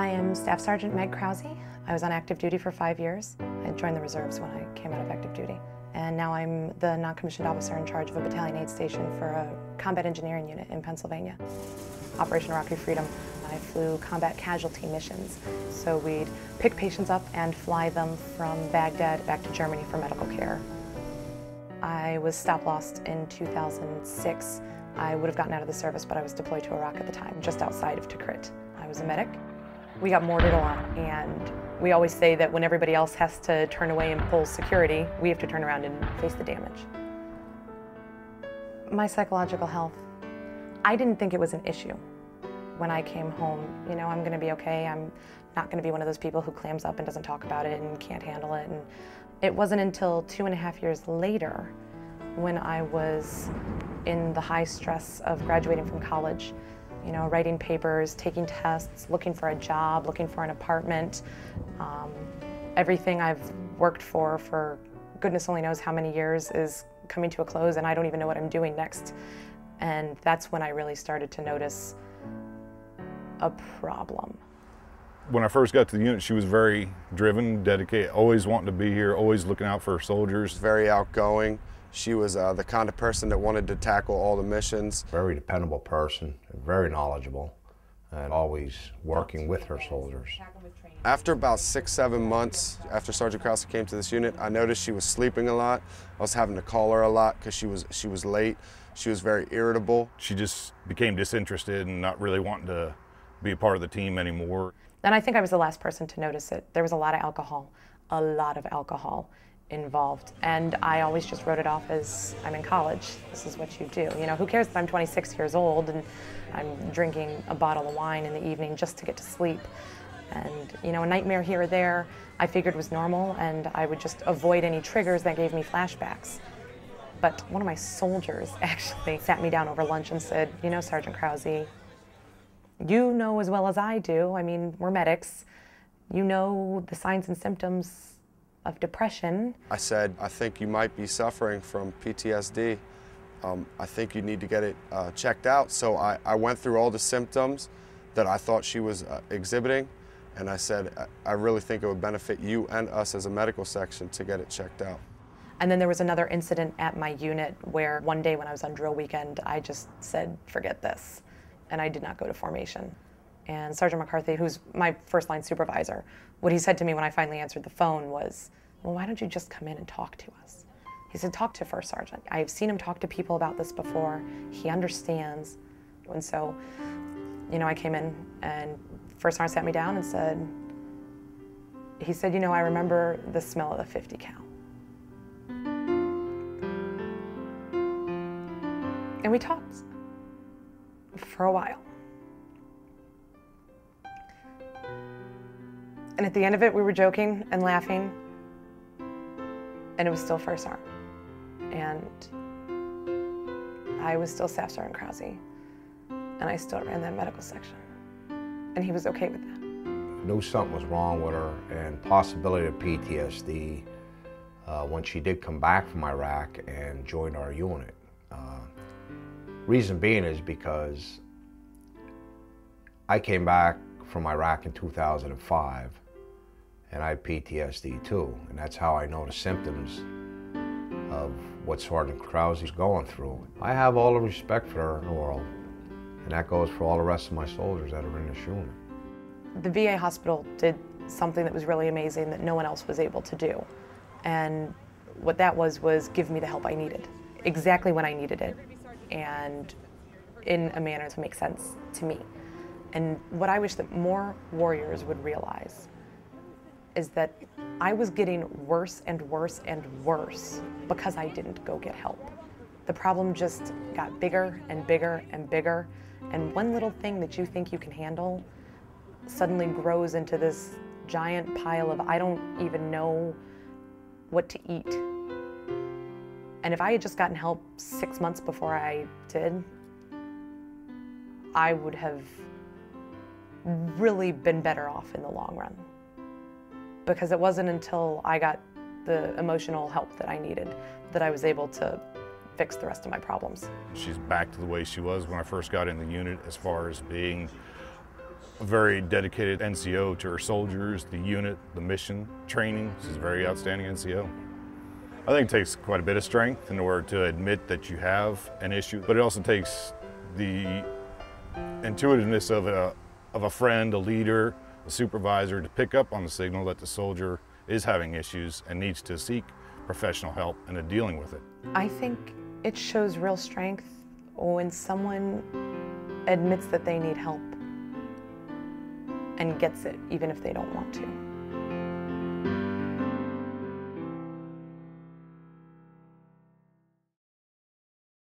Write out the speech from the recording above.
I am Staff Sergeant Meg Krause. I was on active duty for 5 years. I joined the reserves when I came out of active duty. And now I'm the non-commissioned officer in charge of a battalion aid station for a combat engineering unit in Pennsylvania. Operation Rocky Freedom, I flew combat casualty missions. So we'd pick patients up and fly them from Baghdad back to Germany for medical care. I was stop-lost in 2006. I would have gotten out of the service, but I was deployed to Iraq at the time, just outside of Tikrit. I was a medic. We got mortared a lot, and we always say that when everybody else has to turn away and pull security, we have to turn around and face the damage. My psychological health, I didn't think it was an issue. When I came home, you know, I'm gonna be okay. I'm not gonna be one of those people who clams up and doesn't talk about it and can't handle it. And it wasn't until 2.5 years later, when I was in the high stress of graduating from college, you know, writing papers, taking tests, looking for a job, looking for an apartment. Everything I've worked for goodness only knows how many years is coming to a close, and I don't even know what I'm doing next. And that's when I really started to notice a problem. When I first got to the unit, she was very driven, dedicated, always wanting to be here, always looking out for her soldiers. Very outgoing. She was the kind of person that wanted to tackle all the missions. Very dependable person, very knowledgeable, and always working with her soldiers. After about 6-7 months after Sergeant Krause came to this unit, I noticed she was sleeping a lot. I was having to call her a lot because she was late. She was very irritable. She just became disinterested and not really wanting to be a part of the team anymore. And I think I was the last person to notice it. There was a lot of alcohol involved, and I always just wrote it off as, I'm in college, this is what you do. You know, who cares that I'm 26 years old and I'm drinking a bottle of wine in the evening just to get to sleep. And, you know, a nightmare here or there I figured was normal, and I would just avoid any triggers that gave me flashbacks. But one of my soldiers actually sat me down over lunch and said, you know, Sergeant Krause, you know as well as I do, I mean, we're medics, you know the signs and symptoms of depression. I said, I think you might be suffering from PTSD. I think you need to get it checked out. So I went through all the symptoms that I thought she was exhibiting, and I said, I really think it would benefit you and us as a medical section to get it checked out. And then there was another incident at my unit where one day when I was on drill weekend, I just said, forget this. And I did not go to formation. And Sergeant McCarthy, who's my first line supervisor, what he said to me when I finally answered the phone was, well, why don't you just come in and talk to us? He said, talk to First Sergeant. I've seen him talk to people about this before. He understands. And so, you know, I came in and First Sergeant sat me down and said, he said, you know, I remember the smell of the 50 cal. And we talked for a while. And at the end of it, we were joking and laughing, and it was still First Sergeant. And I was still Staff Sergeant Krause, and I still ran that medical section. And he was okay with that. Knew something was wrong with her, and possibility of PTSD when she did come back from Iraq and joined our unit. Reason being is because I came back from Iraq in 2005, and I had PTSD too, and that's how I know the symptoms of what Sergeant Krause is going through. I have all the respect for her in the world, and that goes for all the rest of my soldiers that are in this unit. The VA hospital did something that was really amazing that no one else was able to do. And what that was give me the help I needed, exactly when I needed it, and in a manner to make sense to me. And what I wish that more warriors would realize is that I was getting worse and worse and worse because I didn't go get help. The problem just got bigger and bigger and bigger, and one little thing that you think you can handle suddenly grows into this giant pile of I don't even know what to eat. And if I had just gotten help 6 months before I did, I would have really been better off in the long run. Because it wasn't until I got the emotional help that I needed that I was able to fix the rest of my problems. She's back to the way she was when I first got in the unit, as far as being a very dedicated NCO to her soldiers, the unit, the mission, training. She's a very outstanding NCO. I think it takes quite a bit of strength in order to admit that you have an issue, but it also takes the intuitiveness of a friend, a leader, a supervisor to pick up on the signal that the soldier is having issues and needs to seek professional help in dealing with it. I think it shows real strength when someone admits that they need help and gets it, even if they don't want to.